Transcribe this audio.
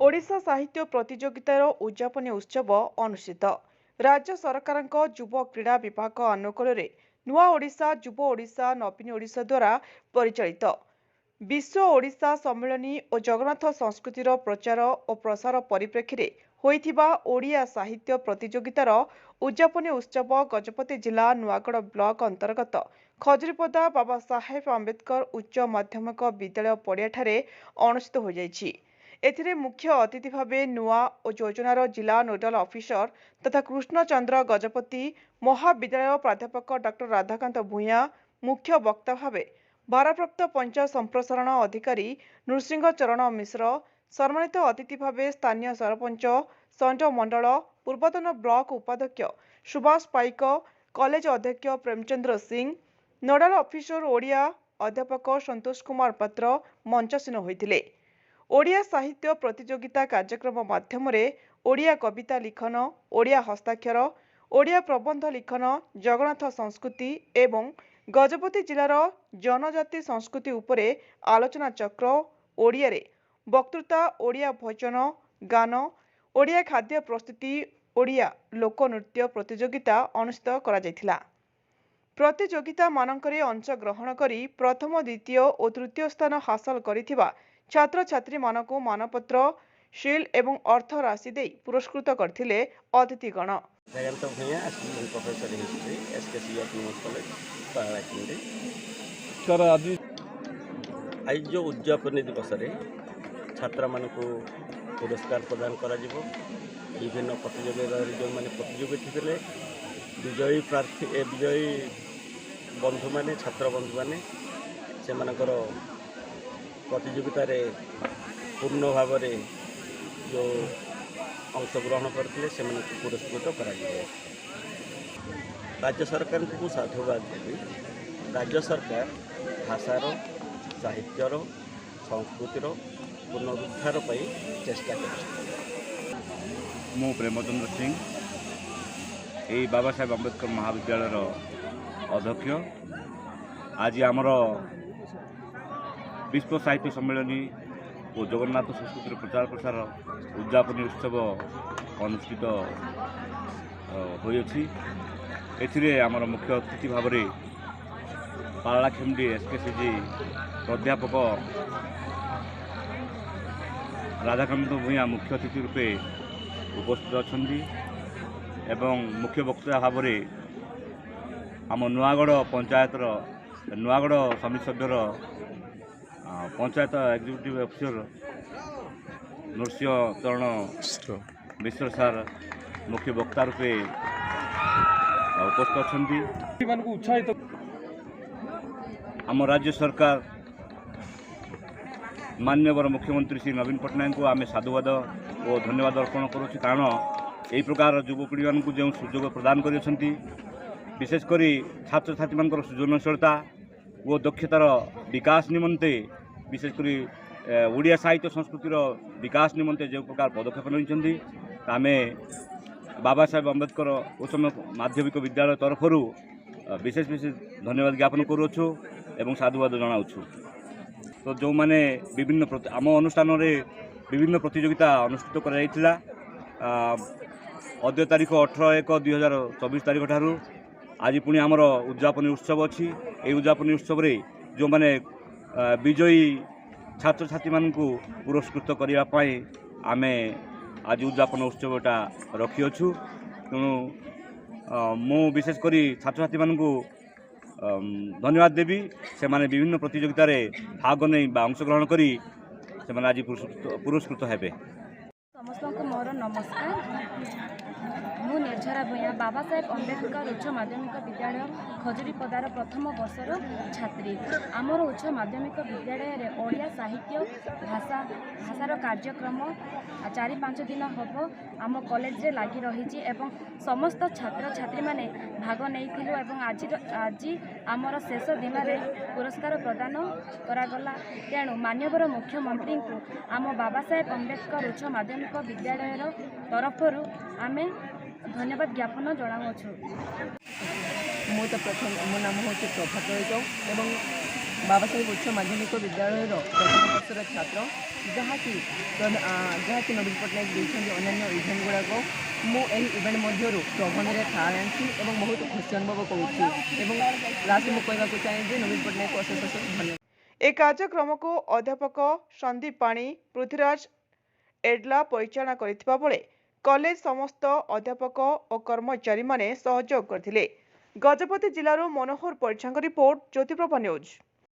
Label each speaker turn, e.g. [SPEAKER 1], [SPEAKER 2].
[SPEAKER 1] ओडिशा साहित्य प्रतियोगितार उद्यापनी उत्सव अनुष्ठित। राज्य सरकारଙ୍କ युव क्रीड़ा विभाग अनुकूल नुआ ओडिशा युव ओडिशा नवीन ओडिशा द्वारा परिचालित विश्व ओडिशा सम्मेलनी और जगन्नाथ संस्कृतिर प्रचार और प्रसार परिप्रेक्षी होइथिबा ओडिया साहित्य प्रतियोगितार उद्यापनी उत्सव गजपति जिला नुआगढ़ ब्लॉक अंतर्गत खजुरीपदा बाबा साहेब आंबेडकर उच्च माध्यमिक विद्यालय पड़ियाठारे अनुष्ठित हो जाइछि। एथिरे मुख्य अतिथि भावे नुआ और योजनार जिला नोडाल ऑफिसर तथा कृष्णचंद्र गजपति महाविद्यालय प्राध्यापक डॉक्टर राधाकांत भूया मुख्य वक्ता भावे भारप्राप्त पंचायत संप्रसारण अधिकारी नृसिंह चरण मिश्र सम्मानित अतिथि भावे स्थानीय सरपंच संज मंडल पूर्वतन ब्लॉक उपाध्यक्ष सुभाष पाइक कॉलेज अध्यक्ष प्रेमचंद्र सिंह नोडाल ऑफिसर ओडिया अध्यापक संतोष कुमार पात्र मंचासीन होइथिले। ओडिया साहित्य प्रतियोगिता कार्यक्रम माध्यम ओडिया कविता लिखन ओडिया हस्ताक्षर ओडिया प्रबंध लिखन जगन्नाथ संस्कृति एवं गजपति जिलार जनजाति संस्कृति उपरे आलोचना चक्र ओडिया रे वक्तृता ओडिया भजन गान ओडिया खाद्य प्रस्तुति ओडिया लोकनृत्य प्रतियोगिता अनुष्ठित करा जायथिला। प्रतियोगिता मानकरे अंशग्रहण करी प्रथम द्वितीय और तृतीय स्थान हासिल करिथिबा छात्र छात्री मानक मानपत्र शील एवं अर्थ राशि दे पुरस्कृत करथिले अतिथिगण।
[SPEAKER 2] आज जो उद्यापनी दिवस छात्र मानक पुरस्कार प्रदान करा जिवो। विभिन्न प्रतियोगिता जो मैंने प्रतियोगी थे विजयी प्रार्थी विजयी बंधु माने छात्र बंधु माने से मानकर प्रतियोगिता पूर्ण भाव जो अंशग्रहण करते से पुरस्कृत कर राज्य सरकार को साधुवाद देवी। राज्य सरकार भाषार साहित्यर संस्कृतिर पुनरुद्धार पर चेष्टा कर।
[SPEAKER 3] मु प्रेमचंद्र सिंह यही बाबा साहेब आंबेडकर महाविद्यालय अध्यक्ष। आज आमर विश्व साहित्य सम्मेलनी और जगन्नाथ संस्कृतिर प्रचार प्रसार उद्यापनी उत्सव अनुष्ठित होइछि। एथिरे आमर मुख्य अतिथि भाव पालाखेमडी एसकेसीजी प्राध्यापक राधाकांत भूया मुख्य अतिथि रूपे उपस्थित अच्छी एवं मुख्य वक्ता भाव आम नुआगढ़ पंचायतर नुआगढ़ समिति सभ्यर पंचायत एग्जीक्यूटिव ऑफिसर नृसिंह चरण मिश्र सार मुख्य वक्ता रूपे उपस्थित अच्छा। आम राज्य सरकार माननीय मुख्यमंत्री श्री नवीन पट्टनायक को आम साधुवाद और धन्यवाद अर्पण करुँ। कारण यही प्रकार युवपीढ़ी मान जो सुजोग प्रदान कर विशेषकर छात्र छात्री मान सृजनशीलता और दक्षतार विकास निमंते विशेषकर ओडिया साहित्य संस्कृतिर विकास निमंते जो प्रकार पदक्षेप नहीं आम बाबा साहेब आंबेडकर उच्च माध्यमिक विद्यालय तरफ विशेष धन्यवाद ज्ञापन करुछु एवं साधुवाद जनाऊँ। तो जो मैंने विभिन्न आम अनुष्ठान विभिन्न प्रतियोगिता अनुष्ठित कर अद्य तारीख 18/1/2024 तारीख ठारू आज पुणी आमर उद्यापनी उत्सव अच्छी। ये उद्यापनी उत्सव जो मैंने विजयी छात्र छात्री मान पुरस्कृत करने आम आज उद्यापन उत्सवटा रखिअछु। तेणु मु विशेषकर छात्र छात्री मान धन्यवाद देवी। से माने विभिन्न प्रतियोगिता भाग नहीं अंशग्रहण करी से आज पुरस्कृत हेबे।
[SPEAKER 4] समस्त को मोर नमस्कार। मु निर्झरा भूया बाबा साहेब आंबेडकर उच्च माध्यमिक विद्यालय खजुरीपदार प्रथम वर्षर छात्री। आमर उच्च माध्यमिक विद्यालय ओडिया साहित्य भाषार कार्यक्रम 4-5 दिन हम आम कॉलेज रे लगी रही एवं समस्त छात्र छात्री माने भाग नहीं आज आमर शेष दिन में पुरस्कार प्रदान करागला। तेणु माननीय मुख्यमंत्री को आम बाबा साहेब आंबेडकर उच्च माध्यमिक विद्यालय तरफ आम धन्यवाद ज्ञापन जनाऊँ।
[SPEAKER 5] मो तो प्रथम मो नाम हूँ प्रभात एवं बाबा साहेब उच्च माध्यमिक विद्यालय प्रथम वर्षर छात्र जहाँकि नवीन पट्टनायक देखते अन्य इभेंट गुड़ाक मुझे इभेंट मध्य प्रबंधे थाणी और बहुत खुशी अनुभव करुँची लास्ट मुझे कहवाक चाहे नवीन पट्टनायक को अशेष अशेष धन्यवाद।
[SPEAKER 1] ए कार्यक्रम को अध्यापक संदीप पाणी पृथ्वीराज एडला परिचालना करथिबा बेले कॉलेज समस्त अध्यापक और कर्मचारी माने सहयोग करथिले। गजपति जिल्लारो मनोहर परिछांग रिपोर्ट ज्योतिप्रभा न्यूज।